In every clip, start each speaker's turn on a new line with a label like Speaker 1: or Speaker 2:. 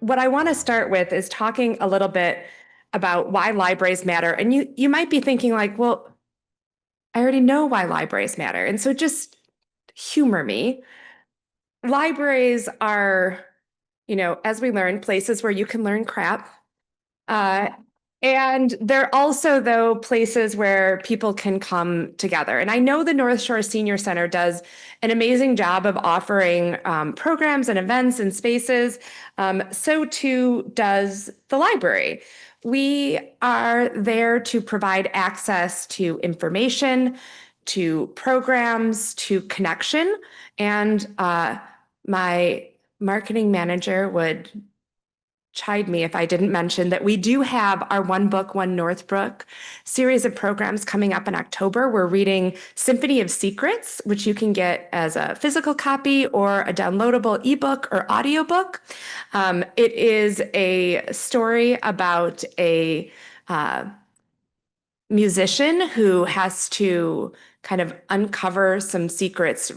Speaker 1: what I want to start with is talking a little bit about why libraries matter. And you might be thinking like, well, I already know why libraries matter. And so just humor me. Libraries are, as we learned, places where you can learn crap. Uh, and they're also, though, places where people can come together. And I know the North Shore Senior Center does an amazing job of offering programs and events and spaces. So too does the library. We are there to provide access to information, to programs, to connection. And my marketing manager would chide me if I didn't mention that we do have our One Book, One Northbrook series of programs coming up in October. We're reading Symphony of Secrets, which you can get as a physical copy or a downloadable ebook or audiobook. It is a story about a musician who has to kind of uncover some secrets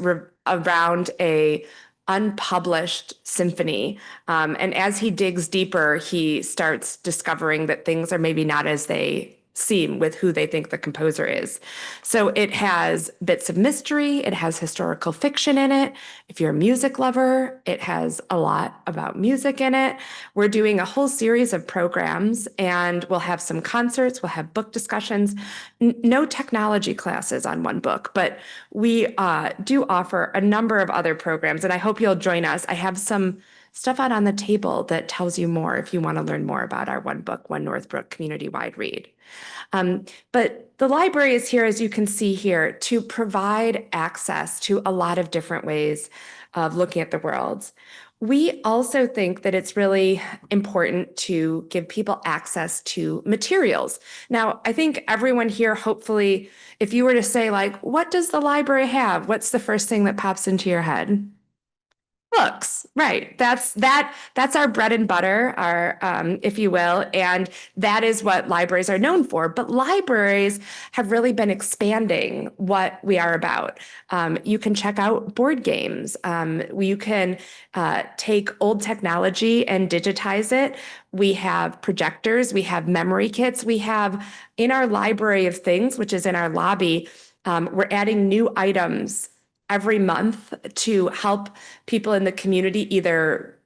Speaker 1: around a unpublished symphony. And as he digs deeper, he starts discovering that things are maybe not as they seem with who they think the composer is. So it has bits of mystery, it has historical fiction in it. If you're a music lover, it has a lot about music in it. We're doing a whole series of programs, and we'll have some concerts, we'll have book discussions, no technology classes on One Book, but we do offer a number of other programs, and I hope you'll join us. I have some stuff out on the table that tells you more if you want to learn more about our One Book, One Northbrook community-wide read. But the library is here, as you can see here, to provide access to a lot of different ways of looking at the world. We also think that it's really important to give people access to materials. Now, I think everyone here, hopefully, if you were to say, like, what does the library have? What's the first thing that pops into your head? Books, right? That's our bread and butter, our if you will, and that is what libraries are known for. But libraries have really been expanding what we are about. You can check out board games. You can take old technology and digitize it. We have projectors. We have memory kits. We have in our library of things, which is in our lobby. We're adding new items every month to help people in the community either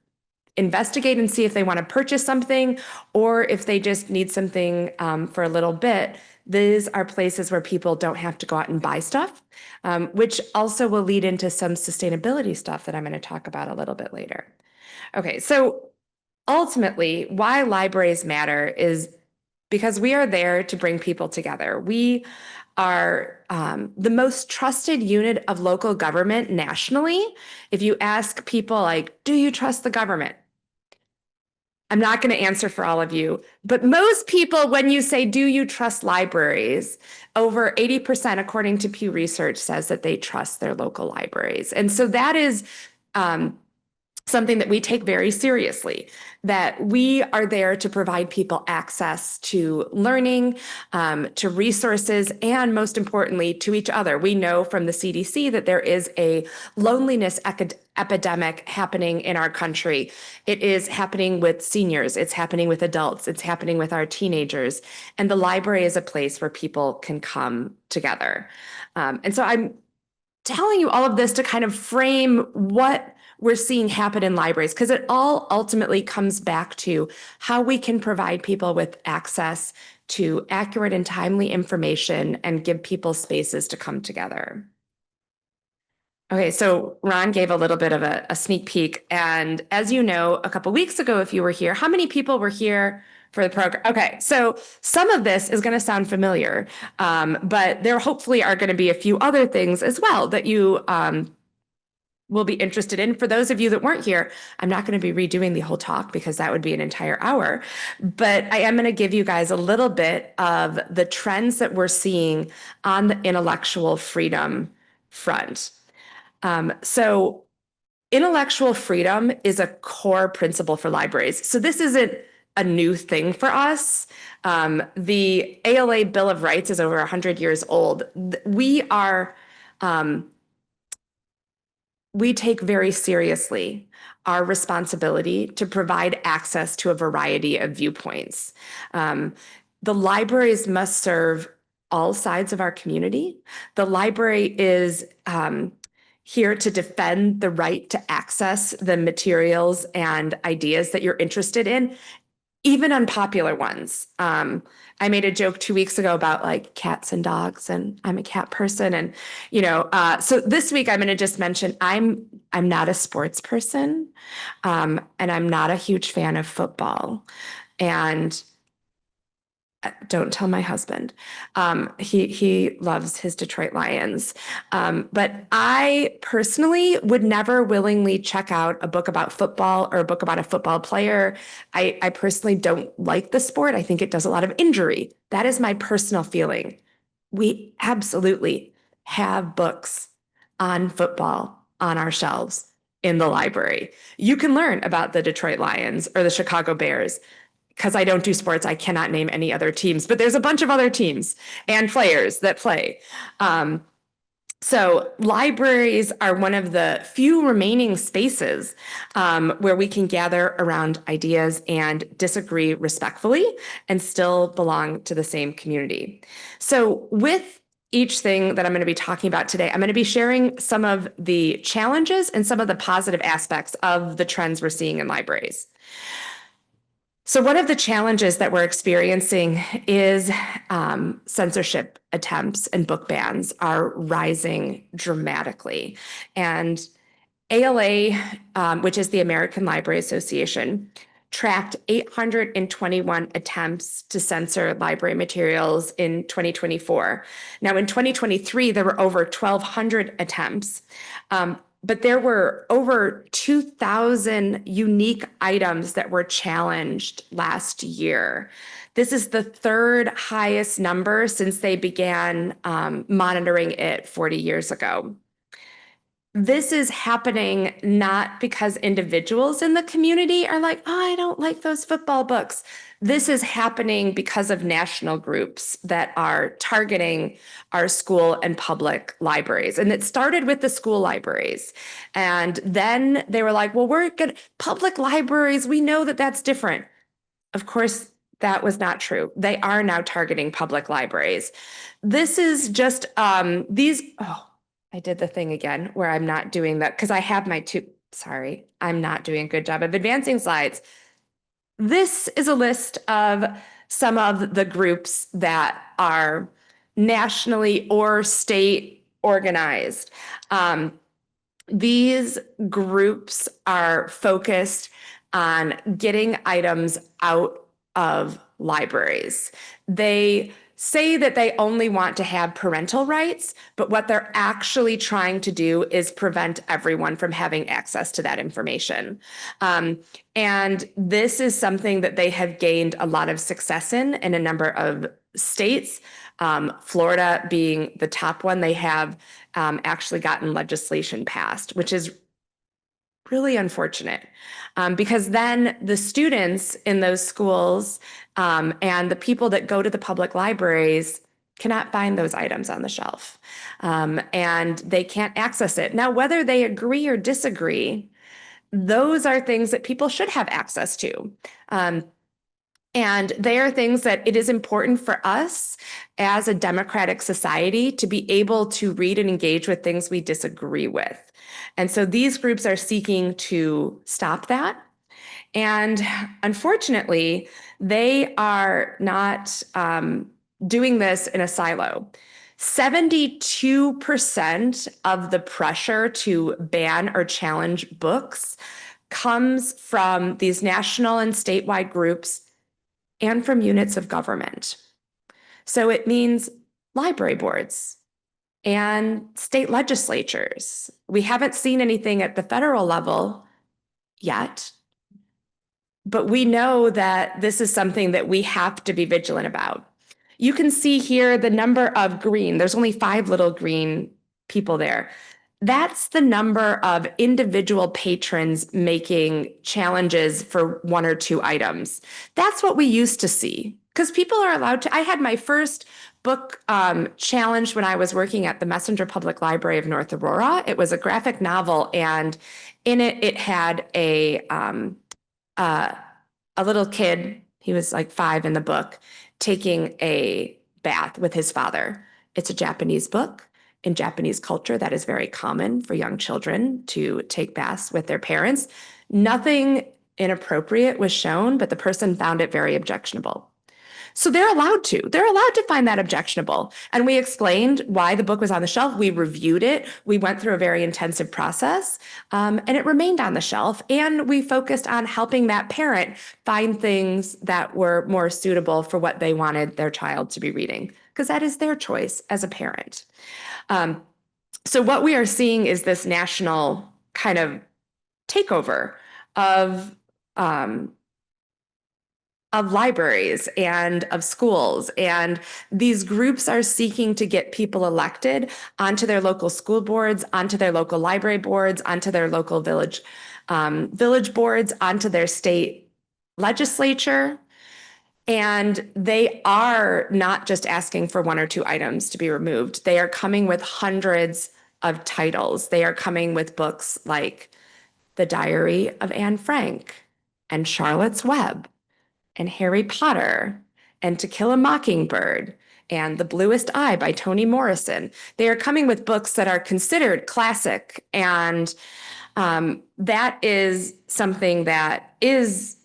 Speaker 1: investigate and see if they want to purchase something or if they just need something for a little bit. These are places where people don't have to go out and buy stuff, which also will lead into some sustainability stuff that I'm going to talk about a little bit later. Okay, so ultimately, why libraries matter is because we are there to bring people together. We are the most trusted unit of local government nationally. If you ask people like, do you trust the government? I'm not going to answer for all of you, but most people, when you say, do you trust libraries, over 80%, according to Pew Research, says that they trust their local libraries. And so that is something that we take very seriously, that we are there to provide people access to learning, to resources, and most importantly, to each other. We know from the CDC that there is a loneliness epidemic happening in our country. It is happening with seniors, it's happening with adults, it's happening with our teenagers, and the library is a place where people can come together. And so I'm telling you all of this to kind of frame what we're seeing happen in libraries, because it all ultimately comes back to how we can provide people with access to accurate and timely information and give people spaces to come together. Okay, so Ron gave a little bit of a sneak peek. And as you know, a couple weeks ago, if you were here, how many people were here for the program? Okay, so some of this is going to sound familiar, but there hopefully are going to be a few other things as well that you will be interested in. For those of you that weren't here, I'm not going to be redoing the whole talk because that would be an entire hour, but I am going to give you guys a little bit of the trends that we're seeing on the intellectual freedom front. So intellectual freedom is a core principle for libraries. So this isn't a new thing for us. The ALA Bill of Rights is over 100 years old. We take very seriously our responsibility to provide access to a variety of viewpoints. The libraries must serve all sides of our community. The library is here to defend the right to access the materials and ideas that you're interested in, even unpopular ones. I made a joke 2 weeks ago about like cats and dogs, and I'm a cat person. And, so this week I'm going to just mention I'm not a sports person, and I'm not a huge fan of football. And don't tell my husband. He loves his Detroit Lions. But I personally would never willingly check out a book about football or a book about a football player. I personally don't like the sport. I think it does a lot of injury. That is my personal feeling. We absolutely have books on football on our shelves in the library. You can learn about the Detroit Lions or the Chicago Bears. Because I don't do sports, I cannot name any other teams, but there's a bunch of other teams and players that play. So libraries are one of the few remaining spaces where we can gather around ideas and disagree respectfully and still belong to the same community. So with each thing that I'm going to be talking about today, I'm going to be sharing some of the challenges and some of the positive aspects of the trends we're seeing in libraries. So one of the challenges that we're experiencing is censorship attempts and book bans are rising dramatically. And ALA, which is the American Library Association, tracked 821 attempts to censor library materials in 2024. Now, in 2023, there were over 1,200 attempts. But there were over 2,000 unique items that were challenged last year. This is the third highest number since they began monitoring it 40 years ago. This is happening not because individuals in the community are like, oh, I don't like those football books. This is happening because of national groups that are targeting our school and public libraries. And it started with the school libraries. And then they were like, well, we're good. Public libraries, we know that that's different. Of course, that was not true. They are now targeting public libraries. This is just I did the thing again where I'm not doing that because I have sorry, I'm not doing a good job of advancing slides. This is a list of some of the groups that are nationally or state organized. These groups are focused on getting items out of libraries. They say that they only want to have parental rights, but what they're actually trying to do is prevent everyone from having access to that information. And this is something that they have gained a lot of success in a number of states. Florida being the top one, they have actually gotten legislation passed, which is really unfortunate because then the students in those schools and the people that go to the public libraries cannot find those items on the shelf and they can't access it. Now, whether they agree or disagree, those are things that people should have access to. And they are things that it is important for us as a democratic society to be able to read and engage with things we disagree with. And so these groups are seeking to stop that. And unfortunately, they are not doing this in a silo. 72% of the pressure to ban or challenge books comes from these national and statewide groups and from units of government. So it means library boards and state legislatures. We haven't seen anything at the federal level yet, but we know that this is something that we have to be vigilant about. You can see here the number of green. There's only 5 little green people there. That's the number of individual patrons making challenges for 1 or 2 items. That's what we used to see because people are allowed to. I had my first book challenge when I was working at the Messenger Public Library of North Aurora. It was a graphic novel, and in it, it had uh, a little kid. He was like 5 in the book, taking a bath with his father. It's a Japanese book. In Japanese culture, that is very common for young children to take baths with their parents. Nothing inappropriate was shown, but the person found it very objectionable. So they're allowed to. They're allowed to find that objectionable. And we explained why the book was on the shelf. We reviewed it. We went through a very intensive process, and it remained on the shelf. And we focused on helping that parent find things that were more suitable for what they wanted their child to be reading, because that is their choice as a parent. Um, so what we are seeing is this national kind of takeover of um, of libraries and of schools. And these groups are seeking to get people elected onto their local school boards, onto their local library boards, onto their local village boards, onto their state legislature. And they are not just asking for 1 or 2 items to be removed. They are coming with hundreds of titles. They are coming with books like The Diary of Anne Frank and Charlotte's Web and Harry Potter and To Kill a Mockingbird and The Bluest Eye by Toni Morrison. They are coming with books that are considered classic, and that is something that is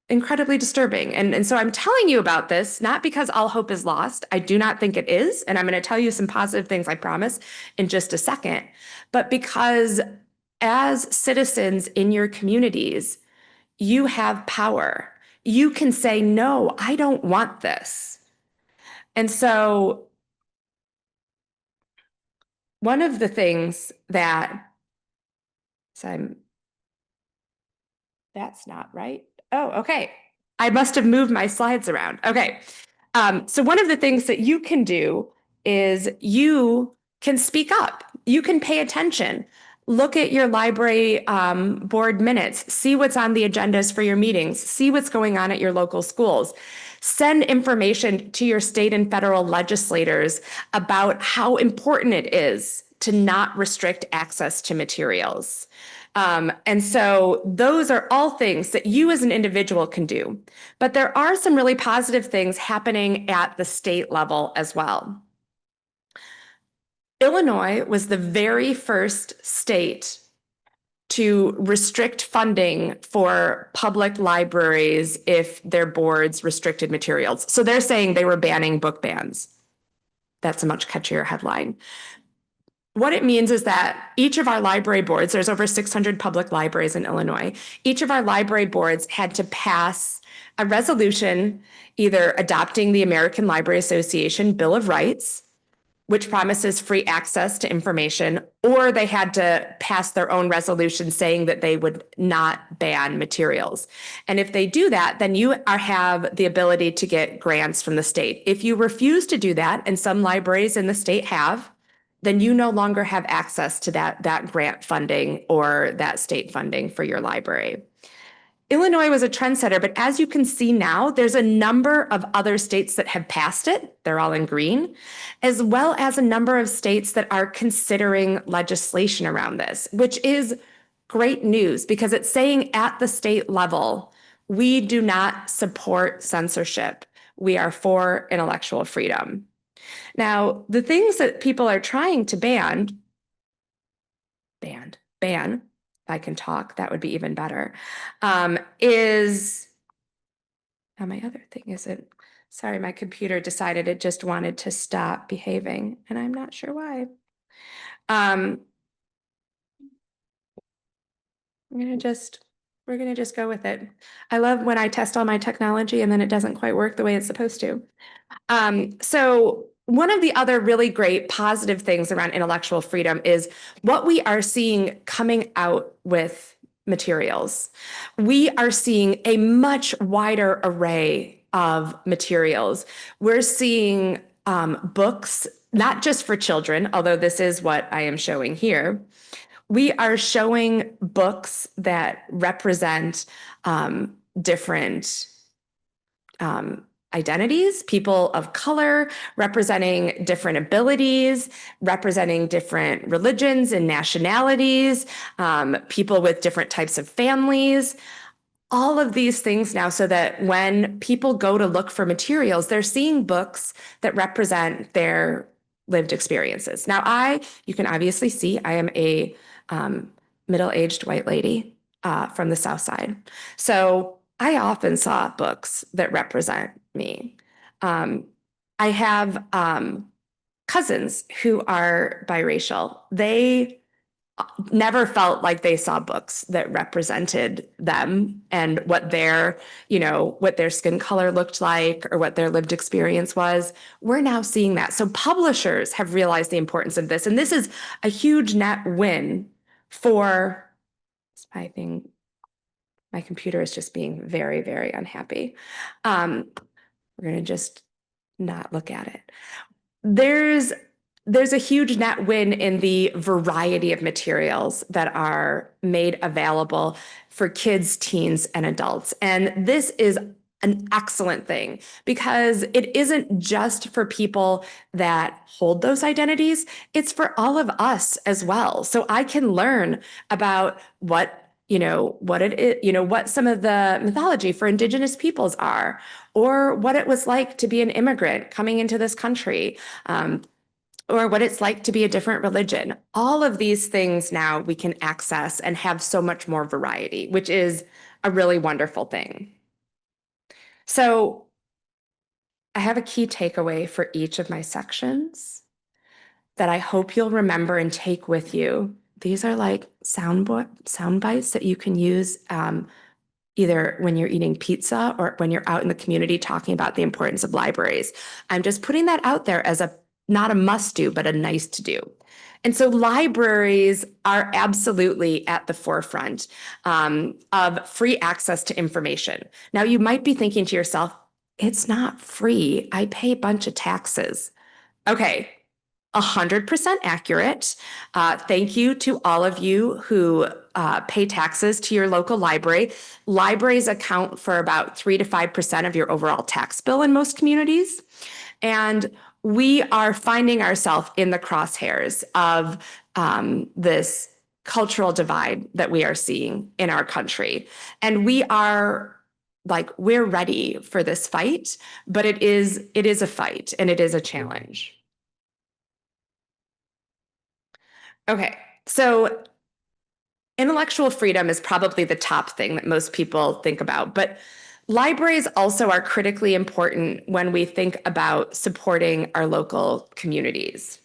Speaker 1: incredibly disturbing. And so I'm telling you about this, not because all hope is lost. I do not think it is. And I'm going to tell you some positive things, I promise, in just a second. But because as citizens in your communities, you have power. You can say, no, I don't want this. And so one of the things that, that's not right. Oh, okay. I must have moved my slides around. Okay. So one of the things that you can do is you can speak up. You can pay attention. Look at your library board minutes. See what's on the agendas for your meetings. See what's going on at your local schools. Send information to your state and federal legislators about how important it is to not restrict access to materials. And so those are all things that you as an individual can do. But there are some really positive things happening at the state level as well. Illinois was the very first state to restrict funding for public libraries if their boards restricted materials. So they're saying they were banning book bans. That's a much catchier headline. What it means is that each of our library boards, there's over 600 public libraries in Illinois, each of our library boards had to pass a resolution either adopting the American Library Association Bill of Rights, which promises free access to information, or they had to pass their own resolution saying that they would not ban materials. And if they do that, then you have the ability to get grants from the state. If you refuse to do that, and some libraries in the state have, then you no longer have access to that grant funding or that state funding for your library. Illinois was a trendsetter, but as you can see now, there's a number of other states that have passed it. They're all in green, as well as a number of states that are considering legislation around this, which is great news because it's saying at the state level, we do not support censorship. We are for intellectual freedom. Now, the things that people are trying to ban, if I can talk, that would be even better, is, now my other thing isn't, sorry, my computer decided it just wanted to stop behaving, and I'm not sure why. We're gonna just go with it. I love when I test all my technology and then it doesn't quite work the way it's supposed to. So one of the other really great positive things around intellectual freedom is what we are seeing coming out with materials. We are seeing a much wider array of materials. We're seeing books, not just for children, although this is what I am showing here. We are showing books that represent different identities, people of color, representing different abilities, representing different religions and nationalities, people with different types of families, all of these things now, so that when people go to look for materials, they're seeing books that represent their lived experiences. Now, you can obviously see I am a middle-aged white lady from the South Side. So I often saw books that represent me. I have cousins who are biracial. They never felt like they saw books that represented them and what their skin color looked like or what their lived experience was. We're now seeing that. So publishers have realized the importance of this. And this is a huge net win for, I think my computer is just being very, very unhappy. We're going to just not look at it. There's a huge net win in the variety of materials that are made available for kids, teens, and adults. And this is an excellent thing because it isn't just for people that hold those identities, it's for all of us as well. So I can learn about what it is, what some of the mythology for Indigenous peoples are, or what it was like to be an immigrant coming into this country, or what it's like to be a different religion. All of these things now we can access and have so much more variety, which is a really wonderful thing. So I have a key takeaway for each of my sections that I hope you'll remember and take with you. These are like sound bites that you can use either when you're eating pizza or when you're out in the community talking about the importance of libraries. I'm just putting that out there as not a must do, but a nice to do. And so libraries are absolutely at the forefront of free access to information. Now, you might be thinking to yourself, it's not free. I pay a bunch of taxes. Okay, 100% accurate. Thank you to all of you who pay taxes to your local library. Libraries account for about 3 to 5% of your overall tax bill in most communities. And we are finding ourselves in the crosshairs of this cultural divide that we are seeing in our country. And we're ready for this fight, but it is a fight and it is a challenge. Okay, so intellectual freedom is probably the top thing that most people think about, but libraries also are critically important when we think about supporting our local communities.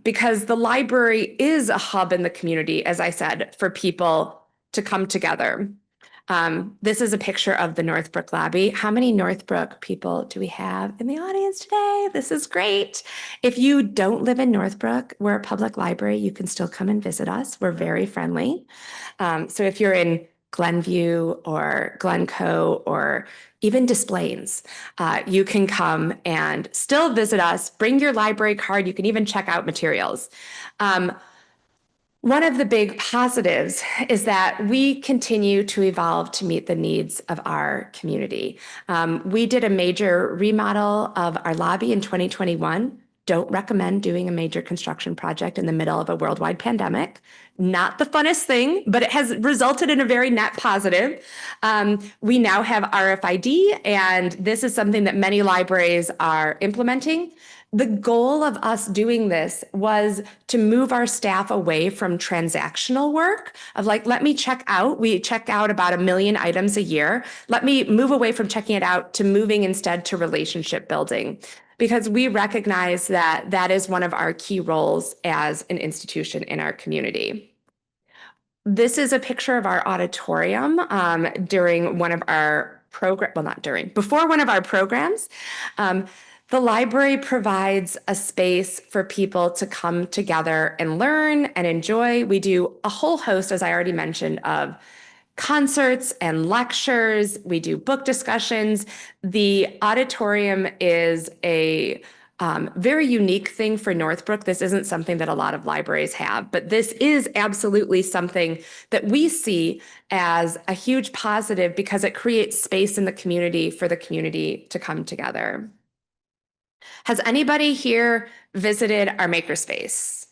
Speaker 1: Because the library is a hub in the community, as I said, for people to come together. This is a picture of the Northbrook lobby. How many Northbrook people do we have in the audience today? This is great. If you don't live in Northbrook, we're a public library. You can still come and visit us. We're very friendly. So if you're in Glenview or Glencoe or even Des Plaines, you can come and still visit us. Bring your library card. You can even check out materials. One of the big positives is that we continue to evolve to meet the needs of our community. We did a major remodel of our lobby in 2021. Don't recommend doing a major construction project in the middle of a worldwide pandemic. Not the funnest thing, but it has resulted in a very net positive. We now have RFID, and this is something that many libraries are implementing. The goal of us doing this was to move our staff away from transactional work of let me check out. We check out about 1 million items a year. Let me move away from checking it out to moving instead to relationship building, because we recognize that that is one of our key roles as an institution in our community. This is a picture of our auditorium during one of our before one of our programs. The library provides a space for people to come together and learn and enjoy. We do a whole host, as I already mentioned, of concerts and lectures. We do book discussions. The auditorium is a very unique thing for Northbrook. This isn't something that a lot of libraries have, but this is absolutely something that we see as a huge positive because it creates space in the community for the community to come together. Has anybody here visited our makerspace?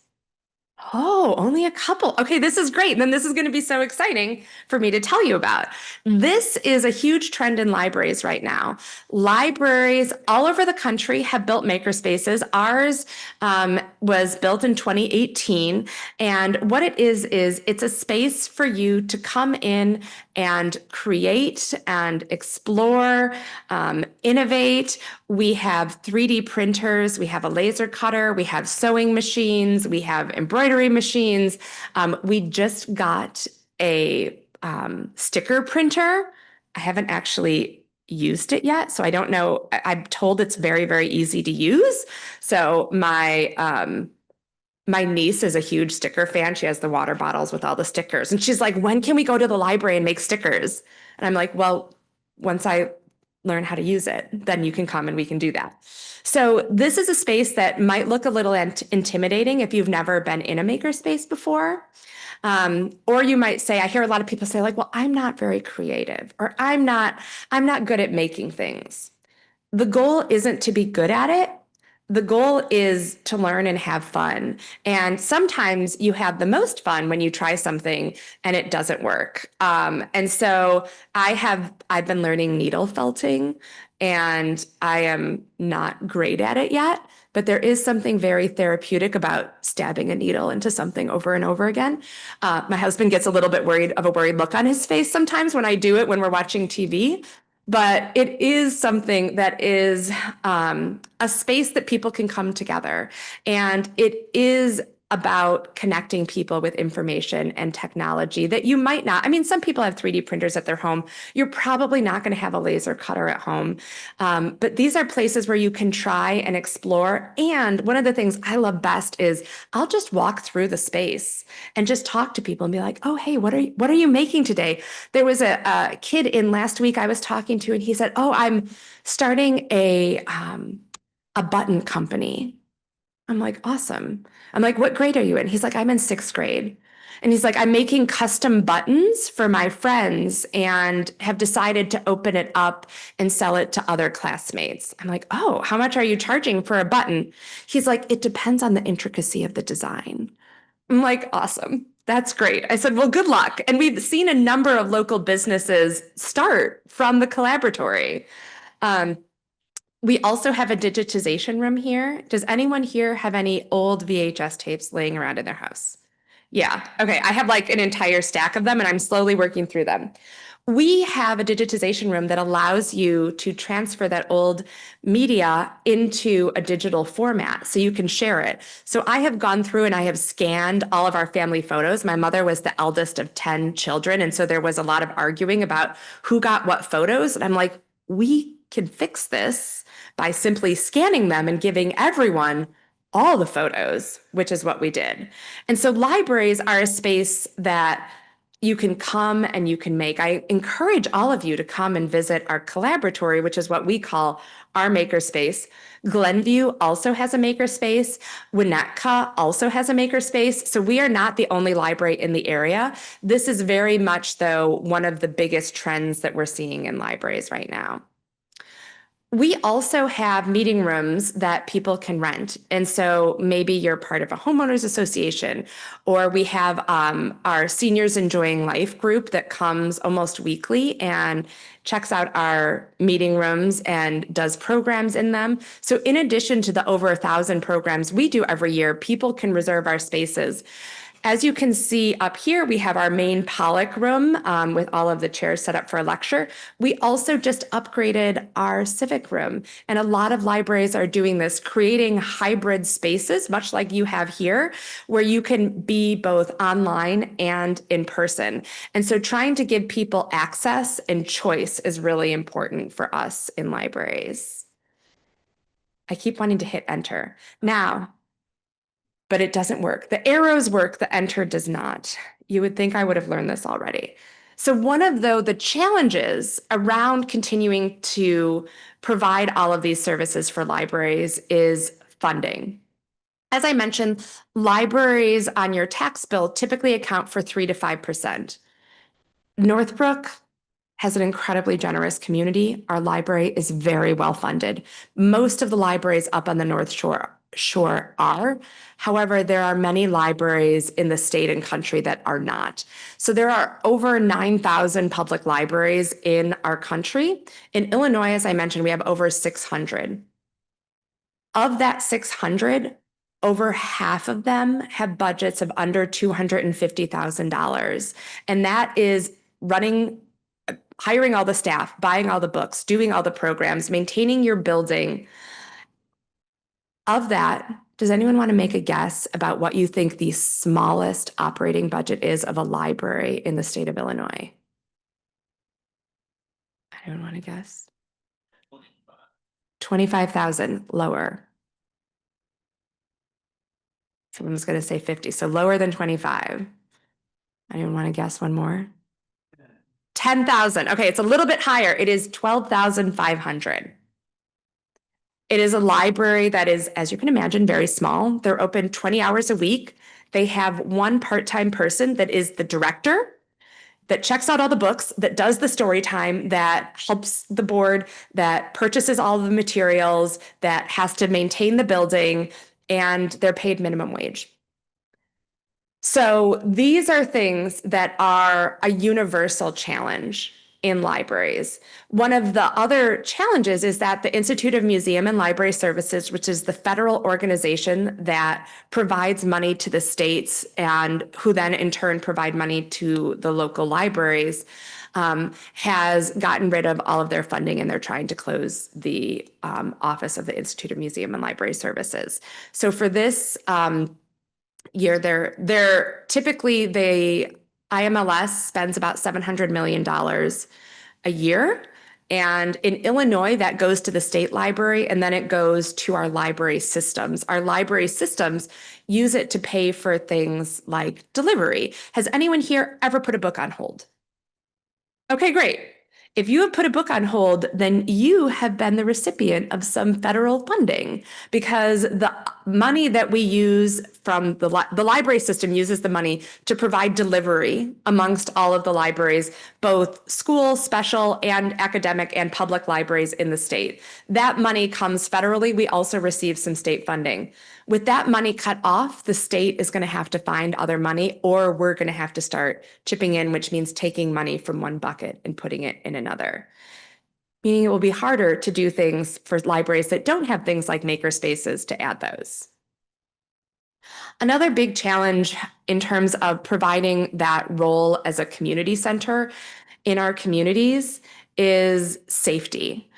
Speaker 1: Oh, only a couple. Okay, this is great. Then this is going to be so exciting for me to tell you about. This is a huge trend in libraries right now. Libraries all over the country have built makerspaces. Ours was built in 2018. And what it is it's a space for you to come in and create and explore, innovate. We have 3D printers, we have a laser cutter, we have sewing machines, we have embroidery machines. We just got a sticker printer. I haven't actually used it yet, so I don't know. I'm told it's very, very easy to use. So my niece is a huge sticker fan. She has the water bottles with all the stickers. And she's like, when can we go to the library and make stickers? And I'm like, well, once I learn how to use it, then you can come and we can do that. So this is a space that might look a little intimidating if you've never been in a makerspace before. Or you might say, I hear a lot of people say like, well, I'm not very creative, or I'm not good at making things. The goal isn't to be good at it. The goal is to learn and have fun. And sometimes you have the most fun when you try something and it doesn't work. And so I've been learning needle felting, and I am not great at it yet, but there is something very therapeutic about stabbing a needle into something over and over again. My husband gets a little bit worried of a worried look on his face sometimes when I do it when we're watching TV. But it is something that is a space that people can come together. And it is about connecting people with information and technology that you might not. I mean, some people have 3D printers at their home. You're probably not going to have a laser cutter at home. But these are places where you can try and explore. And one of the things I love best is I'll just walk through the space and just talk to people and be like, oh, hey, what are you making today? There was a kid in last week I was talking to, and he said, oh, I'm starting a button company. I'm like, awesome. I'm like, what grade are you in? He's like, I'm in sixth grade. And he's like, I'm making custom buttons for my friends and have decided to open it up and sell it to other classmates. I'm like, oh, how much are you charging for a button? He's like, it depends on the intricacy of the design. I'm like, awesome. That's great. I said, well, good luck. And we've seen a number of local businesses start from the collaboratory. Um, we also have a digitization room here. Does anyone here have any old VHS tapes laying around in their house? Yeah. Okay. I have like an entire stack of them and I'm slowly working through them. We have a digitization room that allows you to transfer that old media into a digital format so you can share it. So I have gone through and I have scanned all of our family photos. My mother was the eldest of 10 children. And so there was a lot of arguing about who got what photos. And I'm like, we can fix this by simply scanning them and giving everyone all the photos, which is what we did. And so libraries are a space that you can come and you can make. I encourage all of you to come and visit our collaboratory, which is what we call our makerspace. Glenview also has a makerspace. Winnetka also has a makerspace. So we are not the only library in the area. This is very much, though, one of the biggest trends that we're seeing in libraries right now. We also have meeting rooms that people can rent. And so maybe you're part of a homeowners association, or we have our Seniors Enjoying Life group that comes almost weekly and checks out our meeting rooms and does programs in them. So in addition to the over 1,000 programs we do every year, people can reserve our spaces. As you can see up here, we have our main Pollock room with all of the chairs set up for a lecture. We also just upgraded our civic room, and a lot of libraries are doing this, creating hybrid spaces, much like you have here, where you can be both online and in person. And so trying to give people access and choice is really important for us in libraries. I keep wanting to hit enter. Now, but it doesn't work. The arrows work, the enter does not. You would think I would have learned this already. So one of the challenges around continuing to provide all of these services for libraries is funding. As I mentioned, libraries on your tax bill typically account for 3 to 5%. Northbrook has an incredibly generous community. Our library is very well funded. Most of the libraries up on the North Shore are. However, there are many libraries in the state and country that are not. So there are over 9,000 public libraries in our country. In Illinois, as I mentioned, we have over 600. Of that 600, over half of them have budgets of under $250,000. And that is hiring all the staff, buying all the books, doing all the programs, maintaining your building. Of that, does anyone want to make a guess about what you think the smallest operating budget is of a library in the state of Illinois? Anyone want to guess? 25,000, lower. Someone's going to say 50, so lower than 25. Anyone want to guess one more? 10,000. Okay, it's a little bit higher. It is 12,500. It is a library that is, as you can imagine, very small. They're open 20 hours a week. They have one part-time person that is the director, that checks out all the books, that does the story time, that helps the board, that purchases all the materials, that has to maintain the building, and they're paid minimum wage. So these are things that are a universal challenge in libraries. One of the other challenges is that the Institute of Museum and Library Services, which is the federal organization that provides money to the states and who then in turn provide money to the local libraries, has gotten rid of all of their funding, and they're trying to close the office of the Institute of Museum and Library Services. So for this year, they're typically IMLS spends about $700 million a year. And in Illinois, that goes to the state library, and then it goes to our library systems. Our library systems use it to pay for things like delivery. Has anyone here ever put a book on hold? Okay, great. If you have put a book on hold, then you have been the recipient of some federal funding, because the money that we use from the library system uses the money to provide delivery amongst all of the libraries, both school, special, and academic and public libraries in the state. That money comes federally. We also receive some state funding. With that money cut off, the state is going to have to find other money, or we're going to have to start chipping in, which means taking money from one bucket and putting it in another. Meaning it will be harder to do things for libraries that don't have things like maker spaces to add those. Another big challenge in terms of providing that role as a community center in our communities is safety.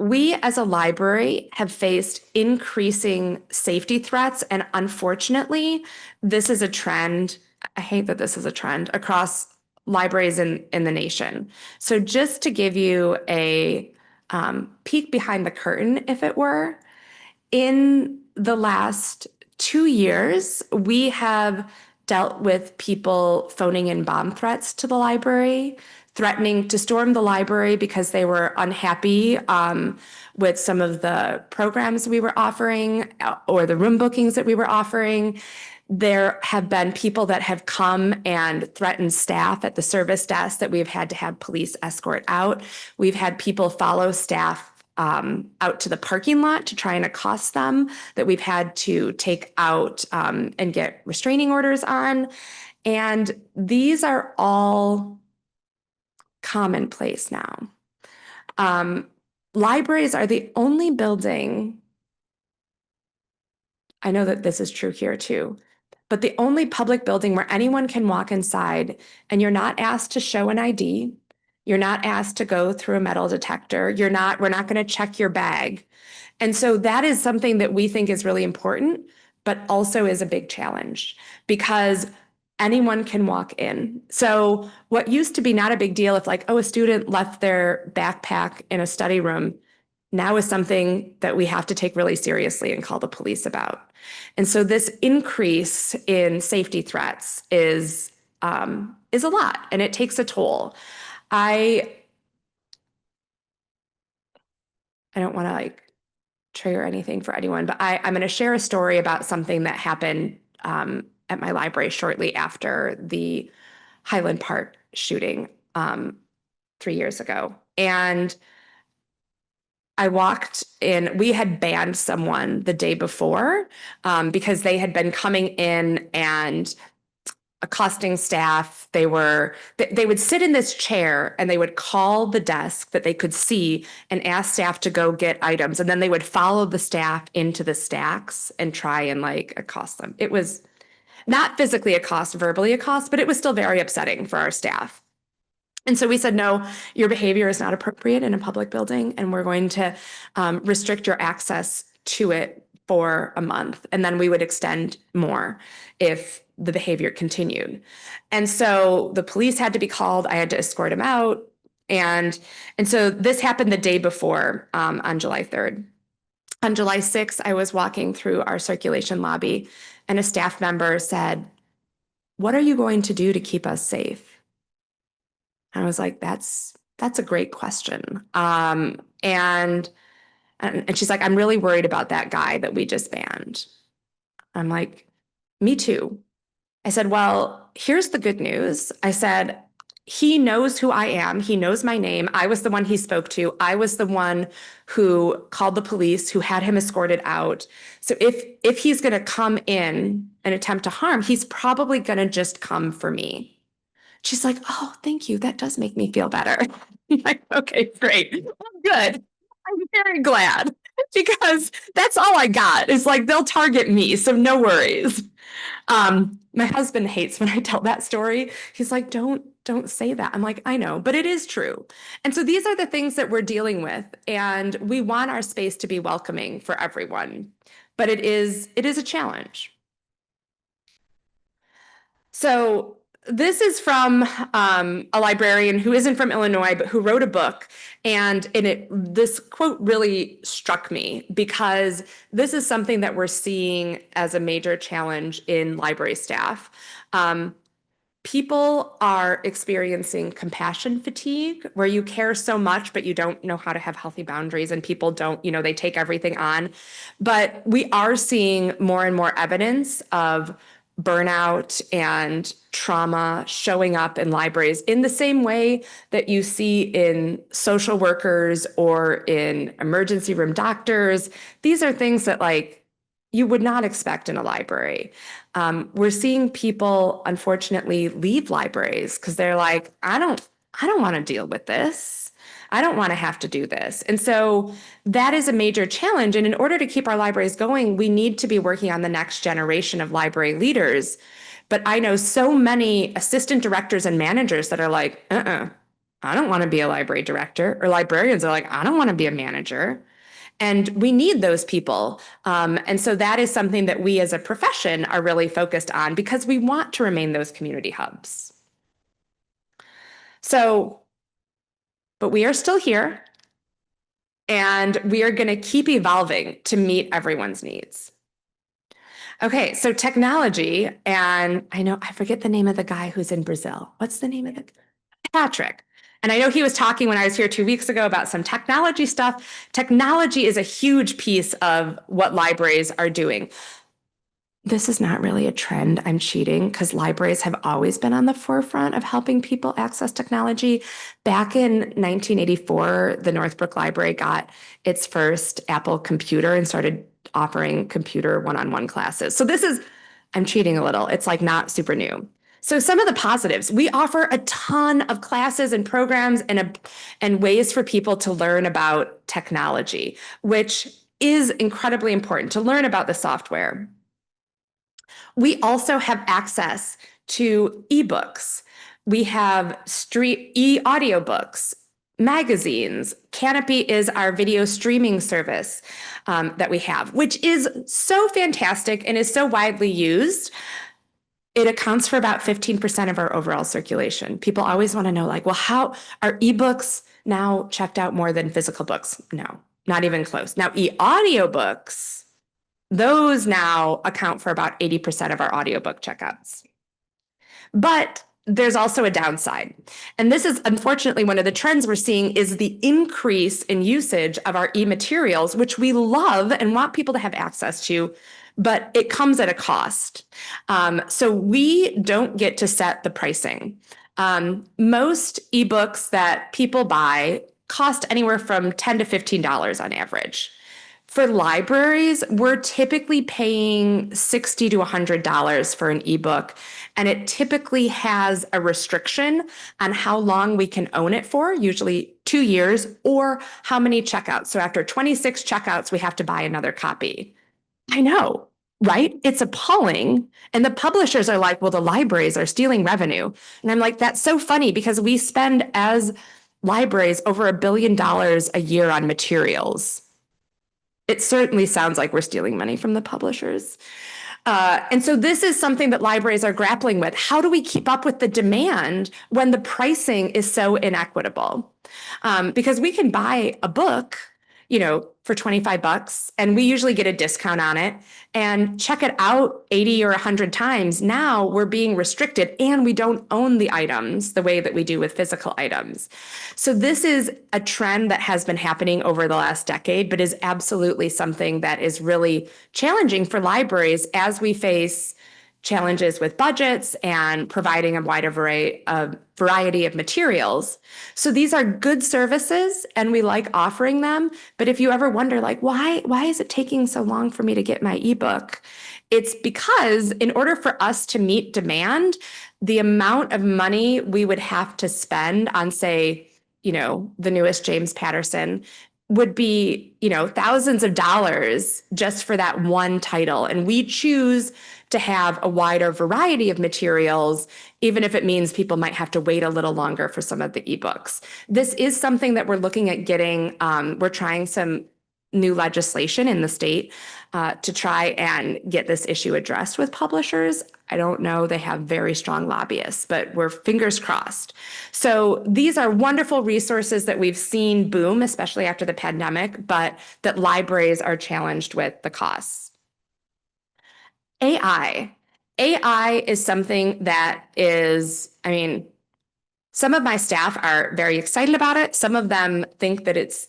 Speaker 1: We as a library have faced increasing safety threats, and unfortunately, this is a trend. I hate that this is a trend across libraries in the nation. So just to give you a peek behind the curtain, if it were, in the last 2 years, we have dealt with people phoning in bomb threats to the library, threatening to storm the library because they were unhappy with some of the programs we were offering or the room bookings that we were offering. There have been people that have come and threatened staff at the service desk that we've had to have police escort out. We've had people follow staff out to the parking lot to try and accost them, that we've had to take out and get restraining orders on. And these are all commonplace now. Libraries are the only building, I know that this is true here too, but the only public building where anyone can walk inside and you're not asked to show an ID. You're not asked to go through a metal detector. We're not going to check your bag. And so that is something that we think is really important, but also is a big challenge because anyone can walk in. So what used to be not a big deal if a student left their backpack in a study room, now is something that we have to take really seriously and call the police about. And so this increase in safety threats is a lot, and it takes a toll. I don't want to trigger anything for anyone, but I'm going to share a story about something that happened at my library shortly after the Highland Park shooting 3 years ago. And I walked in, we had banned someone the day before because they had been coming in and accosting staff. They would sit in this chair and they would call the desk that they could see and ask staff to go get items. And then they would follow the staff into the stacks and try and like accost them. It was not physically accost, verbally accost, but it was still very upsetting for our staff. And so we said, no, your behavior is not appropriate in a public building, and we're going to restrict your access to it for a month. And then we would extend more if the behavior continued. And so the police had to be called. I had to escort him out. And so this happened the day before on July 3rd. On July 6th, I was walking through our circulation lobby, and a staff member said, "What are you going to do to keep us safe?" And I was like, that's a great question. And she's like, "I'm really worried about that guy that we just banned." I'm like, "Me too." I said, "Well, here's the good news." I said, "He knows who I am. He knows my name. I was the one he spoke to. I was the one who called the police, who had him escorted out. So if he's going to come in and attempt to harm, he's probably going to just come for me." She's like, "Oh, thank you. That does make me feel better." I'm like, "Okay, great. Well, good. I'm very glad because that's all I got. It's like they'll target me, so no worries." My husband hates when I tell that story. He's like, don't say that." I'm like, "I know, but it is true." And so these are the things that we're dealing with, and we want our space to be welcoming for everyone, but it is a challenge. So this is from a librarian who isn't from Illinois, but who wrote a book. And this quote really struck me because this is something that we're seeing as a major challenge in library staff. People are experiencing compassion fatigue, where you care so much, but you don't know how to have healthy boundaries, and people don't, they take everything on. But we are seeing more and more evidence of burnout and trauma showing up in libraries in the same way that you see in social workers or in emergency room doctors. These are things that you would not expect in a library. We're seeing people, unfortunately, leave libraries because they're like, I don't want to deal with this. I don't want to have to do this. And so that is a major challenge. And in order to keep our libraries going, we need to be working on the next generation of library leaders. But I know so many assistant directors and managers that are like, I don't want to be a library director. Or librarians are like, I don't want to be a manager. And we need those people. And so that is something that we as a profession are really focused on because we want to remain those community hubs. But we are still here, and we are going to keep evolving to meet everyone's needs. Okay, so technology, and I forget the name of the guy who's in Brazil. What's the name of the Patrick? And I know he was talking when I was here 2 weeks ago about some technology stuff. Technology is a huge piece of what libraries are doing. This is not really a trend. I'm cheating because libraries have always been on the forefront of helping people access technology. Back in 1984, the Northbrook Library got its first Apple computer and started offering computer one-on-one classes. So I'm cheating a little. It's not super new. So some of the positives, we offer a ton of classes and programs and ways for people to learn about technology, which is incredibly important to learn about the software. We also have access to ebooks. We have audiobooks, magazines. Canopy is our video streaming service that we have, which is so fantastic and is so widely used. It accounts for about 15% of our overall circulation. People always want to know, well, how are ebooks now checked out more than physical books? No, not even close. Now, audiobooks, those now account for about 80% of our audiobook checkouts. But there's also a downside. And this is unfortunately one of the trends we're seeing is the increase in usage of our e-materials, which we love and want people to have access to, but it comes at a cost. So we don't get to set the pricing. Most ebooks that people buy cost anywhere from $10 to $15 on average. For libraries, we're typically paying $60 to $100 for an ebook, and it typically has a restriction on how long we can own it for, usually 2 years, or how many checkouts. So after 26 checkouts, we have to buy another copy. I know, right? It's appalling. And the publishers are like, well, the libraries are stealing revenue. And I'm like, that's so funny because we spend as libraries over $1 billion a year on materials. It certainly sounds like we're stealing money from the publishers. And so this is something that libraries are grappling with. How do we keep up with the demand when the pricing is so inequitable? Because we can buy a book, for 25 bucks, and we usually get a discount on it and check it out 80 or 100 times. Now we're being restricted and we don't own the items the way that we do with physical items. So this is a trend that has been happening over the last decade, but is absolutely something that is really challenging for libraries as we face challenges with budgets and providing a wider variety of materials. So these are good services and we like offering them. But if you ever wonder, like, why is it taking so long for me to get my ebook? It's because in order for us to meet demand, the amount of money we would have to spend on, say, the newest James Patterson would be, thousands of dollars just for that one title. And we choose to have a wider variety of materials, even if it means people might have to wait a little longer for some of the ebooks. This is something that we're looking at getting. We're trying some new legislation in the state to try and get this issue addressed with publishers. I don't know, they have very strong lobbyists, but we're fingers crossed. So these are wonderful resources that we've seen boom, especially after the pandemic, but that libraries are challenged with the costs. AI. AI is something that is, some of my staff are very excited about it. Some of them think that it's,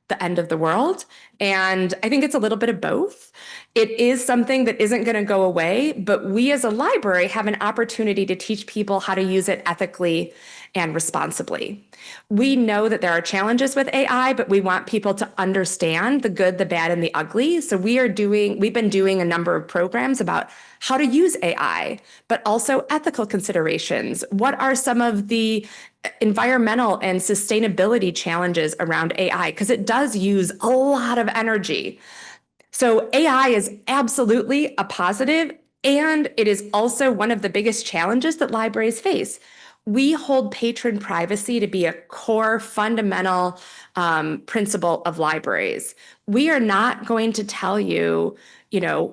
Speaker 1: the end of the world. And I think it's a little bit of both. It is something that isn't going to go away, but we as a library have an opportunity to teach people how to use it ethically and responsibly. We know that there are challenges with AI, but we want people to understand the good, the bad, and the ugly. So we've been doing a number of programs about how to use AI, but also ethical considerations. What are some of the environmental and sustainability challenges around AI? Because it does use a lot of energy. So AI is absolutely a positive, and it is also one of the biggest challenges that libraries face. We hold patron privacy to be a core fundamental principle of libraries. We are not going to tell you,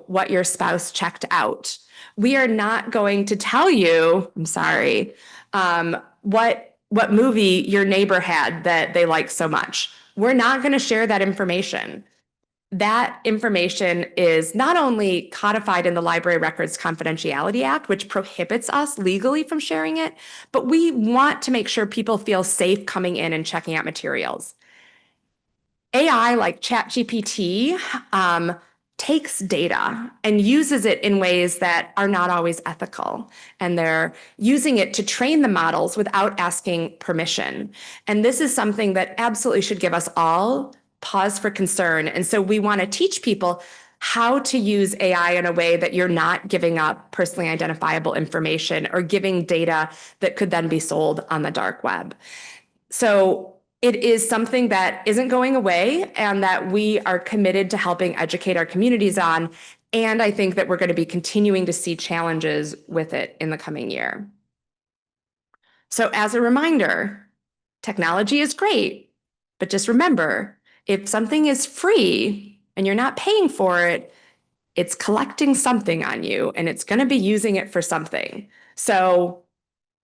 Speaker 1: what your spouse checked out. We are not going to tell you, I'm sorry, what movie your neighbor had that they like so much. We're not going to share that information. That information is not only codified in the Library Records Confidentiality Act, which prohibits us legally from sharing it, but we want to make sure people feel safe coming in and checking out materials. AI like ChatGPT takes data and uses it in ways that are not always ethical. And they're using it to train the models without asking permission. And this is something that absolutely should give us all pause for concern. And so we want to teach people how to use AI in a way that you're not giving up personally identifiable information or giving data that could then be sold on the dark web. So it is something that isn't going away and that we are committed to helping educate our communities on. And I think that we're going to be continuing to see challenges with it in the coming year. So as a reminder, technology is great, but just remember, if something is free and you're not paying for it, it's collecting something on you and it's going to be using it for something. So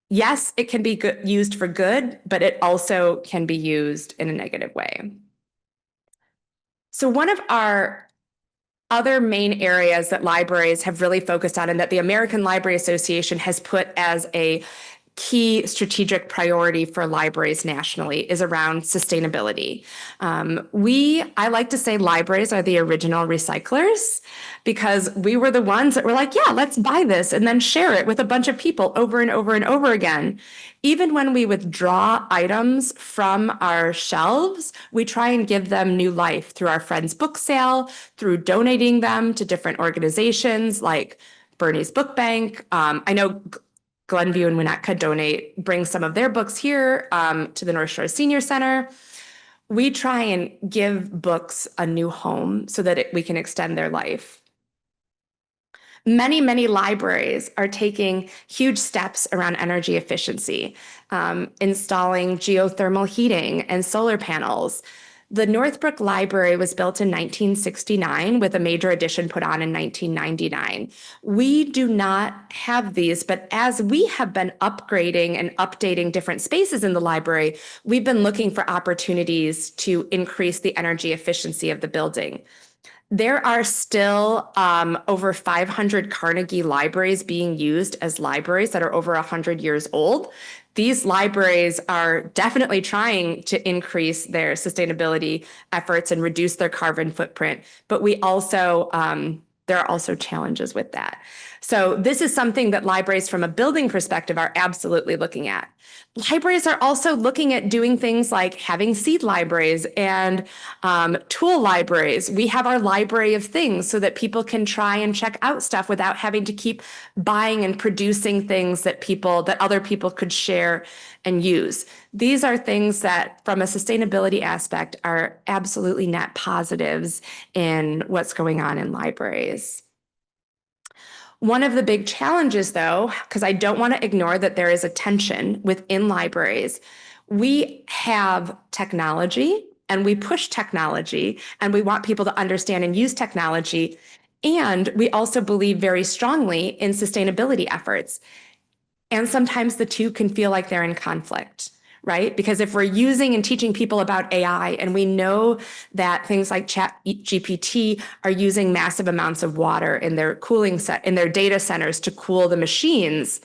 Speaker 1: yes, it can be used for good, but it also can be used in a negative way. So one of our other main areas that libraries have really focused on and that the American Library Association has put as a key strategic priority for libraries nationally is around sustainability. I like to say libraries are the original recyclers because we were the ones that were like, yeah, let's buy this and then share it with a bunch of people over and over and over again. Even when we withdraw items from our shelves, we try and give them new life through our friend's book sale, through donating them to different organizations like Bernie's Book Bank. I know Glenview and Winnetka bring some of their books here to the North Shore Senior Center. We try and give books a new home so that we can extend their life. Many, many libraries are taking huge steps around energy efficiency, installing geothermal heating and solar panels. The Northbrook Library was built in 1969 with a major addition put on in 1999. We do not have these, but as we have been upgrading and updating different spaces in the library, we've been looking for opportunities to increase the energy efficiency of the building. There are still over 500 Carnegie libraries being used as libraries that are over 100 years old. These libraries are definitely trying to increase their sustainability efforts and reduce their carbon footprint, but there are also challenges with that. So this is something that libraries from a building perspective are absolutely looking at. Libraries are also looking at doing things like having seed libraries and tool libraries. We have our library of things so that people can try and check out stuff without having to keep buying and producing things that other people could share and use. These are things that, from a sustainability aspect, are absolutely net positives in what's going on in libraries. One of the big challenges, though, because I don't want to ignore that there is a tension within libraries, we have technology and we push technology and we want people to understand and use technology. And we also believe very strongly in sustainability efforts. And sometimes the two can feel like they're in conflict, right? Because if we're using and teaching people about AI and we know that things like ChatGPT are using massive amounts of water in their in their data centers to cool the machines,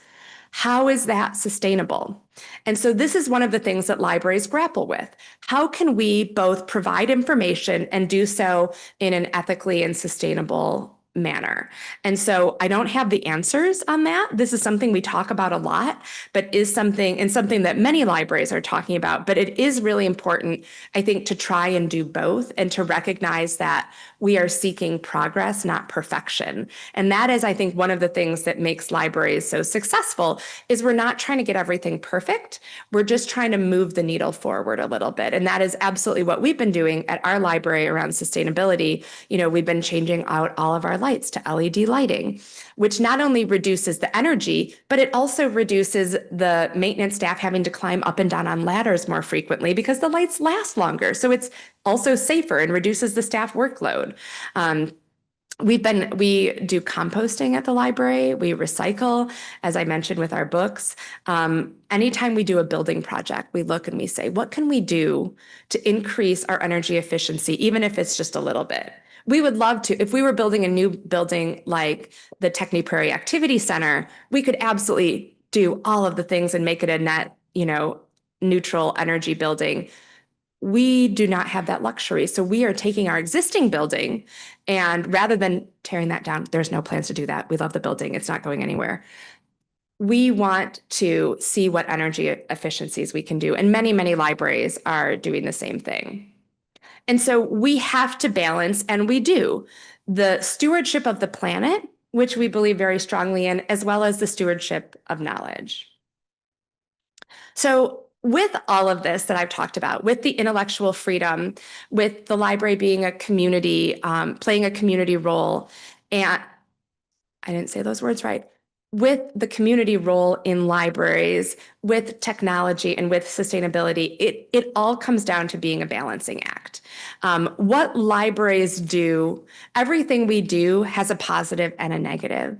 Speaker 1: how is that sustainable? And so this is one of the things that libraries grapple with. How can we both provide information and do so in an ethically and sustainable manner? And so I don't have the answers on that. This is something we talk about a lot, but is something that many libraries are talking about. But it is really important, I think, to try and do both and to recognize that we are seeking progress, not perfection. And that is, I think, one of the things that makes libraries so successful is we're not trying to get everything perfect. We're just trying to move the needle forward a little bit. And that is absolutely what we've been doing at our library around sustainability. We've been changing out all of our lights to LED lighting, which not only reduces the energy, but it also reduces the maintenance staff having to climb up and down on ladders more frequently because the lights last longer. So it's also safer and reduces the staff workload. We do composting at the library. We recycle, as I mentioned, with our books. Anytime we do a building project, we look and we say, what can we do to increase our energy efficiency, even if it's just a little bit? We would love to, if we were building a new building like the Techni Prairie Activity Center, we could absolutely do all of the things and make it a net, neutral energy building. We do not have that luxury. So we are taking our existing building and rather than tearing that down, there's no plans to do that. We love the building. It's not going anywhere. We want to see what energy efficiencies we can do. And many, many libraries are doing the same thing. And so we have to balance, and we do, the stewardship of the planet, which we believe very strongly in, as well as the stewardship of knowledge. So with all of this that I've talked about, with the intellectual freedom, with the library being a community, playing a community role, and I didn't say those words right, with the community role in libraries, with technology and with sustainability, it all comes down to being a balancing act. What libraries do, everything we do has a positive and a negative.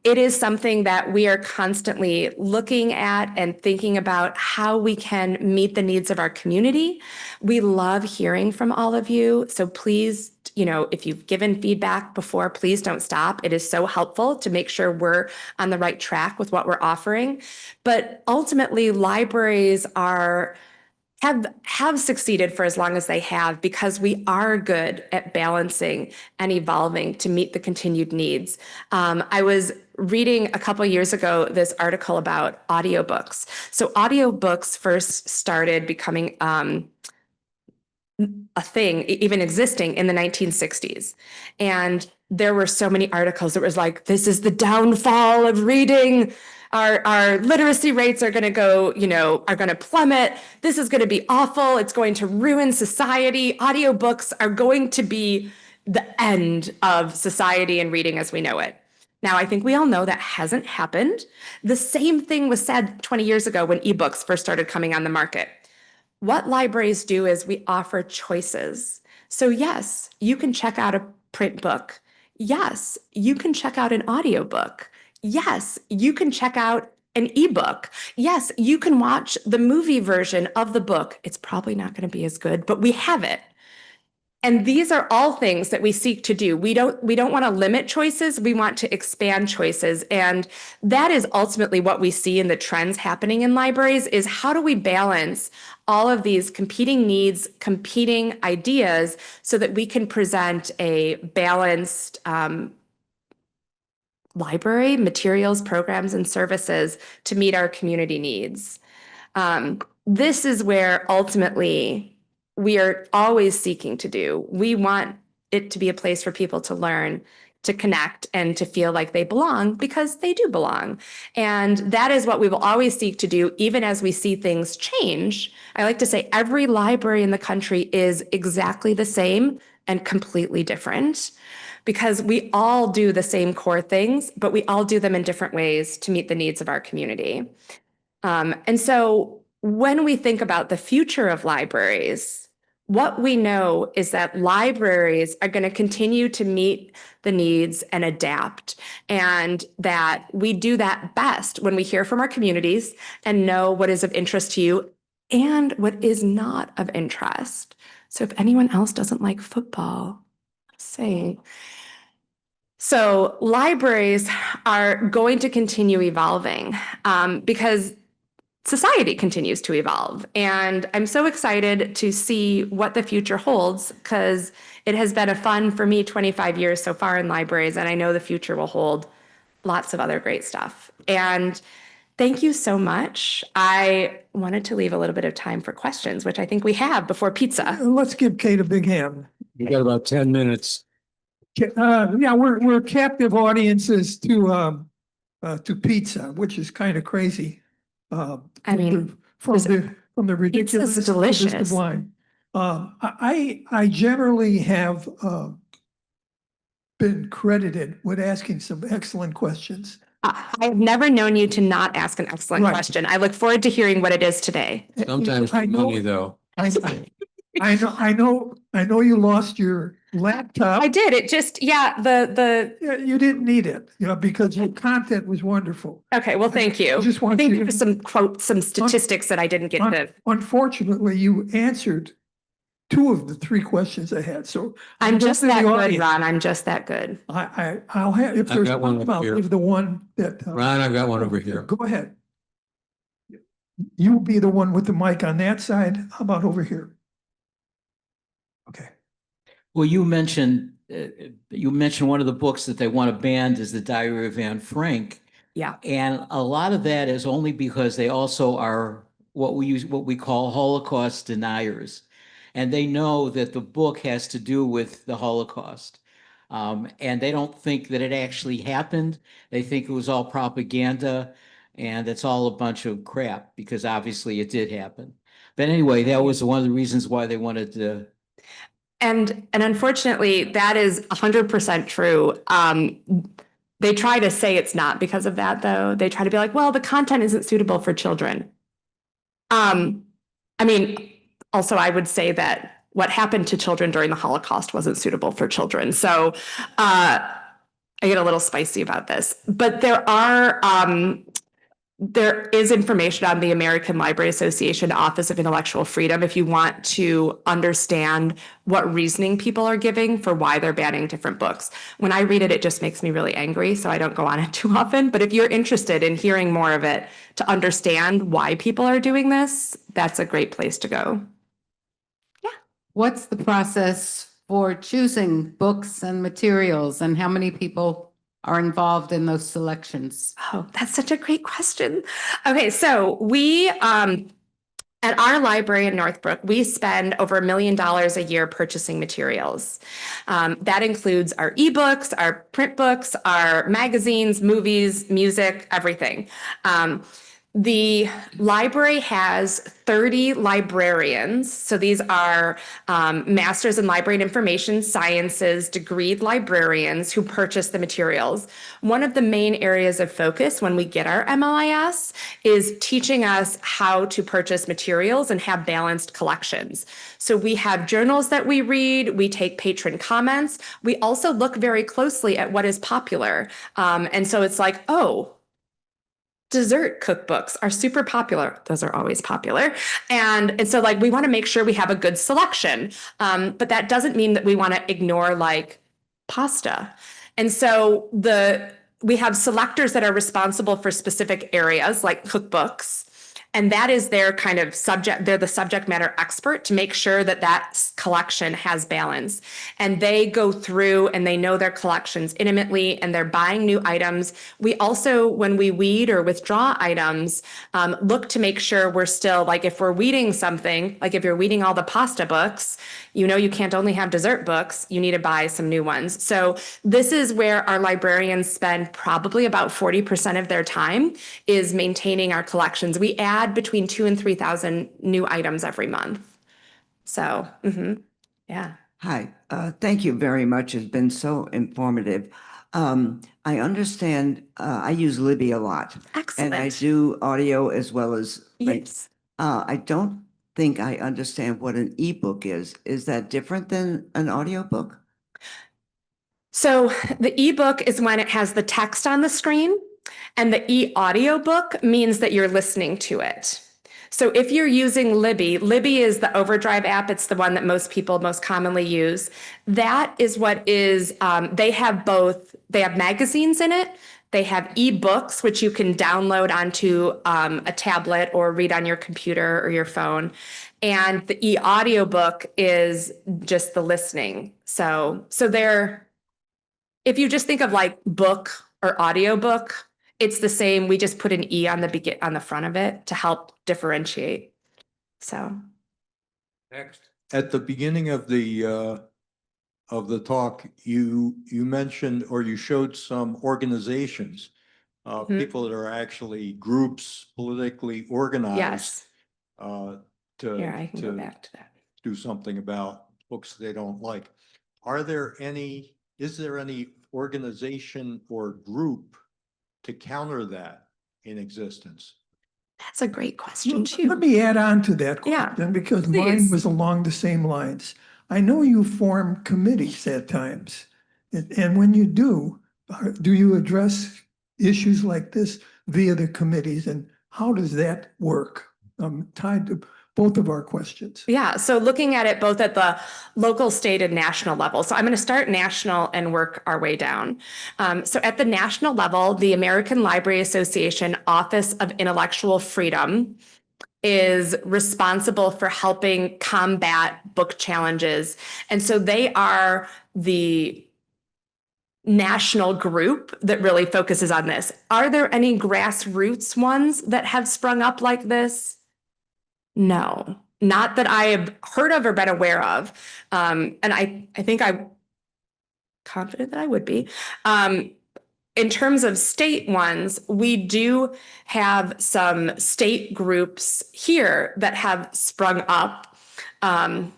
Speaker 1: It is something that we are constantly looking at and thinking about how we can meet the needs of our community. We love hearing from all of you. So please, if you've given feedback before, please don't stop. It is so helpful to make sure we're on the right track with what we're offering. But ultimately, libraries have succeeded for as long as they have because we are good at balancing and evolving to meet the continued needs. I was reading a couple years ago this article about audiobooks. So audiobooks first started becoming a thing, even existing in the 1960s. And there were so many articles that was like, this is the downfall of reading. Our literacy rates are going to go, are going to plummet. This is going to be awful. It's going to ruin society. Audiobooks are going to be the end of society and reading as we know it. Now, I think we all know that hasn't happened. The same thing was said 20 years ago when ebooks first started coming on the market. What libraries do is we offer choices. So yes, you can check out a print book. Yes, you can check out an audiobook. Yes, you can check out an ebook. Yes, you can watch the movie version of the book. It's probably not going to be as good, but we have it. And these are all things that we seek to do. We don't want to limit choices. We want to expand choices. And that is ultimately what we see in the trends happening in libraries is how do we balance all of these competing needs, competing ideas so that we can present a balanced library, materials, programs, and services to meet our community needs. This is where ultimately we are always seeking to do. We want it to be a place for people to learn, to connect, and to feel like they belong because they do belong. And that is what we will always seek to do, even as we see things change. I like to say every library in the country is exactly the same and completely different because we all do the same core things, but we all do them in different ways to meet the needs of our community. And so when we think about the future of libraries, what we know is that libraries are going to continue to meet the needs and adapt, and that we do that best when we hear from our communities and know what is of interest to you and what is not of interest. So if anyone else doesn't like football, say. So libraries are going to continue evolving because society continues to evolve. And I'm so excited to see what the future holds because it has been a fun for me 25 years so far in libraries, and I know the future will hold lots of other great stuff. And thank you so much. I wanted to leave a little bit of time for questions, which I think we have before pizza.
Speaker 2: Let's give Kate a big hand.
Speaker 3: You got about 10 minutes.
Speaker 2: Yeah, we're captive audiences to pizza, which is kind of crazy.
Speaker 1: I mean,
Speaker 2: from the ridiculous
Speaker 1: pizza's
Speaker 2: to the
Speaker 1: delicious.
Speaker 2: sublime. I generally have been credited with asking some excellent questions.
Speaker 1: I've never known you to not ask an excellent
Speaker 2: Right.
Speaker 1: question. I look forward to hearing what it is today.
Speaker 3: Sometimes
Speaker 2: I know-
Speaker 3: money, though.
Speaker 2: I know you lost your laptop.
Speaker 1: I did. It just, yeah,
Speaker 2: Yeah, you didn't need it, because your content was wonderful.
Speaker 1: okay, well, thank you.
Speaker 2: I just want
Speaker 1: Thank
Speaker 2: you
Speaker 1: you
Speaker 2: to-
Speaker 1: for some quotes, some statistics that I didn't get to.
Speaker 2: Unfortunately, you answered two of the three questions I had, so.
Speaker 1: I'm just
Speaker 2: to the
Speaker 1: that good,
Speaker 2: audience.
Speaker 1: Ron. I'm just that good.
Speaker 2: I'll have, if
Speaker 3: I've
Speaker 2: there's
Speaker 3: got one
Speaker 2: one,
Speaker 3: up
Speaker 2: I'll
Speaker 3: here.
Speaker 2: give the one that.
Speaker 3: Ron, I've got one over here.
Speaker 2: Go ahead. You be the one with the mic on that side. How about over here? Okay.
Speaker 4: Well, you mentioned one of the books that they want to ban is the Diary of Anne Frank.
Speaker 1: Yeah.
Speaker 4: And a lot of that is only because they also are what we call Holocaust deniers. And they know that the book has to do with the Holocaust. And they don't think that it actually happened. They think it was all propaganda and it's all a bunch of crap because obviously it did happen. But anyway, that was one of the reasons why they wanted to.
Speaker 1: And unfortunately, that is 100% true. They try to say it's not because of that, though. They try to be like, well, the content isn't suitable for children. I mean, also, I would say that what happened to children during the Holocaust wasn't suitable for children. So I get a little spicy about this, but there is information on the American Library Association Office of Intellectual Freedom if you want to understand what reasoning people are giving for why they're banning different books. When I read it, it just makes me really angry, so I don't go on it too often. But if you're interested in hearing more of it to understand why people are doing this, that's a great place to go.
Speaker 5: What's the process for choosing books and materials, and how many people are involved in those selections?
Speaker 1: Oh, that's such a great question. Okay, so we at our library in Northbrook, we spend over $1 million a year purchasing materials. That includes our ebooks, our print books, our magazines, movies, music, everything. The library has 30 librarians. So these are masters in library and information sciences, degreed librarians who purchase the materials. One of the main areas of focus when we get our MLIS is teaching us how to purchase materials and have balanced collections. So we have journals that we read, we take patron comments. We also look very closely at what is popular. And so it's like, oh, dessert cookbooks are super popular. Those are always popular. And so like we want to make sure we have a good selection. But that doesn't mean that we want to ignore like pasta. And so we have selectors that are responsible for specific areas like cookbooks. And that is their kind of subject. They're the subject matter expert to make sure that that collection has balance. And they go through and they know their collections intimately and they're buying new items. We also, when we weed or withdraw items, look to make sure we're still, like if we're weeding something, like if you're weeding all the pasta books, you know you can't only have dessert books, you need to buy some new ones. So this is where our librarians spend probably about 40% of their time is maintaining our collections. We add between 2,000 and 3,000 new items every month. So, yeah.
Speaker 6: Hi, thank you very much. It's been so informative. I understand, I use Libby a lot.
Speaker 1: Excellent.
Speaker 6: And I do audio as well as print.
Speaker 1: Yes.
Speaker 6: I don't think I understand what an ebook is. Is that different than an audiobook?
Speaker 1: So the ebook is when it has the text on the screen, and the e-audiobook means that you're listening to it. So if you're using Libby, Libby is the Overdrive app. It's the one that most people most commonly use. That is what is, they have magazines in it. They have ebooks, which you can download onto a tablet or read on your computer or your phone. And the e-audiobook is just the listening. So if you just think of like book or audiobook, it's the same. We just put an E on the front of it to help differentiate. So.
Speaker 3: Next. At the beginning of the talk, you mentioned or you showed some organizations, people that are actually groups politically organized.
Speaker 1: Yes.
Speaker 3: Here,
Speaker 1: I can go back to that.
Speaker 3: Do something about books they don't like. Is there any organization or group to counter that in existence?
Speaker 1: That's a great question
Speaker 2: Let
Speaker 1: too.
Speaker 2: me add on to that
Speaker 1: Yeah,
Speaker 2: question because
Speaker 1: please.
Speaker 2: mine was along the same lines. I know you form committees at times. And when you do you address issues like this via the committees, and how does that work? Tied to both of our questions.
Speaker 1: Yeah, so looking at it both at the local, state, and national level. So I'm going to start national and work our way down. So at the national level, the American Library Association Office of Intellectual Freedom is responsible for helping combat book challenges. And so they are the national group that really focuses on this. Are there any grassroots ones that have sprung up like this? No, not that I have heard of or been aware of. And I think I'm confident that I would be. In terms of state ones, we do have some state groups here that have sprung up. And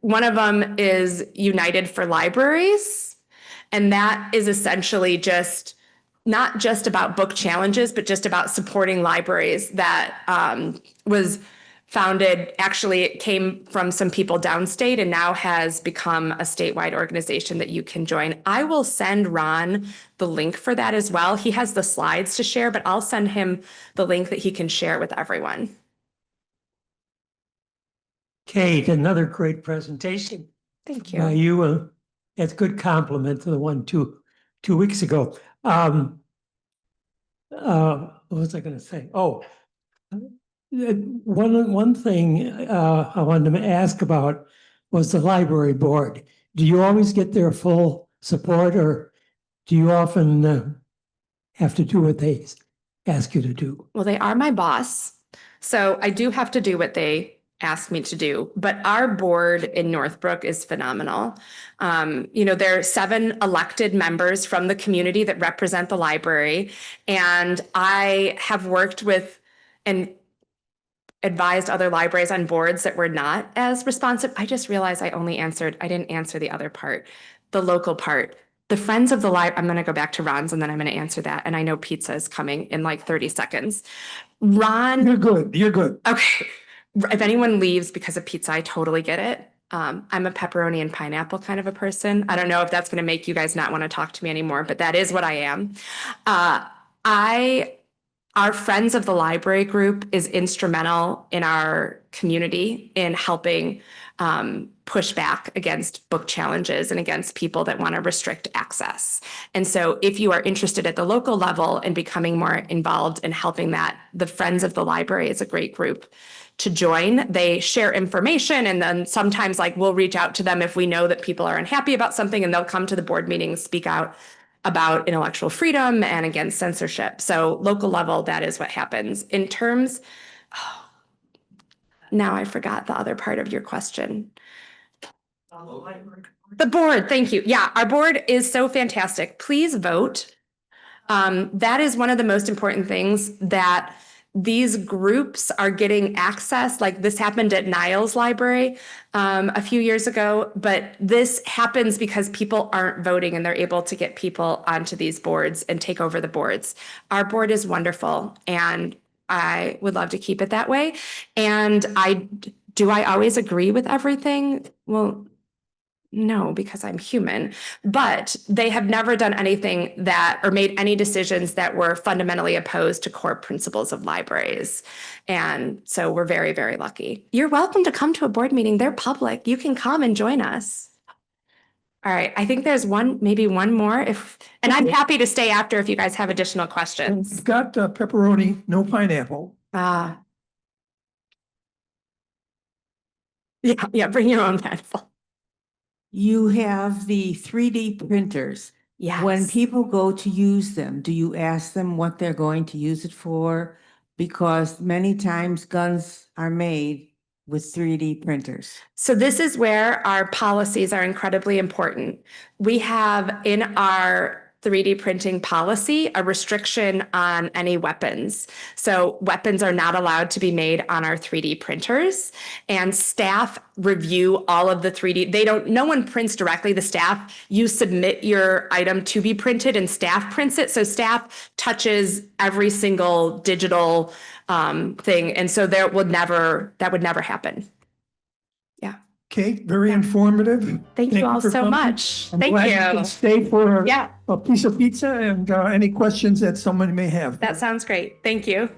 Speaker 1: one of them is United for Libraries. And that is essentially just not just about book challenges, but just about supporting libraries. That was founded, actually, it came from some people downstate and now has become a statewide organization that you can join. I will send Ron the link for that as well. He has the slides to share, but I'll send him the link that he can share with everyone.
Speaker 7: Kate, another great presentation
Speaker 1: Thank
Speaker 7: by
Speaker 1: you.
Speaker 7: you. That's a good compliment to the one two weeks ago. What was I going to say? Oh, one thing I wanted to ask about was the library board. Do you always get their full support, or do you often have to do what they ask you to do?
Speaker 1: Well, they are my boss, so I do have to do what they ask me to do. But our board in Northbrook is phenomenal. There are 7 elected members from the community that represent the library, and I have worked with and advised other libraries on boards that were not as responsive. I just realized I didn't answer the other part, the local part. The Friends of the Library, I'm going to go back to Ron's and then I'm going to answer that. And I know pizza is coming in like 30 seconds. Ron,
Speaker 2: You're good, you're good.
Speaker 1: okay. If anyone leaves because of pizza, I totally get it. I'm a pepperoni and pineapple kind of a person. I don't know if that's going to make you guys not want to talk to me anymore, but that is what I am. Our Friends of the Library group is instrumental in our community in helping push back against book challenges and against people that want to restrict access. And so if you are interested at the local level in becoming more involved in helping that, the Friends of the Library is a great group to join. They share information, and then sometimes we'll reach out to them if we know that people are unhappy about something, and they'll come to the board meetings, speak out about intellectual freedom and against censorship. So local level, that is what happens. In terms, now I forgot the other part of your question. The board, thank you. Yeah, our board is so fantastic. Please vote. That is one of the most important things, that these groups are getting access. Like this happened at Niles Library a few years ago, but this happens because people aren't voting and they're able to get people onto these boards and take over the boards. Our board is wonderful and I would love to keep it that way. And do I always agree with everything? Well, no, because I'm human, but they have never done anything or made any decisions that were fundamentally opposed to core principles of libraries. And so we're very, very lucky. You're welcome to come to a board meeting. They're public. You can come and join us. All right. I think there's maybe one more and I'm happy to stay after if you guys have additional questions.
Speaker 2: We've got pepperoni, no pineapple.
Speaker 1: Yeah, bring your own pineapple.
Speaker 8: You have the 3D printers.
Speaker 1: Yes.
Speaker 8: When people go to use them, do you ask them what they're going to use it for? Because many times guns are made with 3D printers.
Speaker 1: So this is where our policies are incredibly important. We have in our 3D printing policy a restriction on any weapons. So weapons are not allowed to be made on our 3D printers, and staff review all of the 3D. No one prints directly. The staff, you submit your item to be printed and staff prints it. So staff touches every single digital thing. And so that would never happen. Yeah.
Speaker 2: Kate, very informative.
Speaker 1: Thank you all
Speaker 2: for
Speaker 1: so
Speaker 2: coming.
Speaker 1: much.
Speaker 2: I'm
Speaker 1: Thank
Speaker 2: glad you
Speaker 1: you.
Speaker 2: can stay for
Speaker 1: Yeah,
Speaker 2: a piece of pizza and any questions that someone may have.
Speaker 1: that sounds great. Thank you.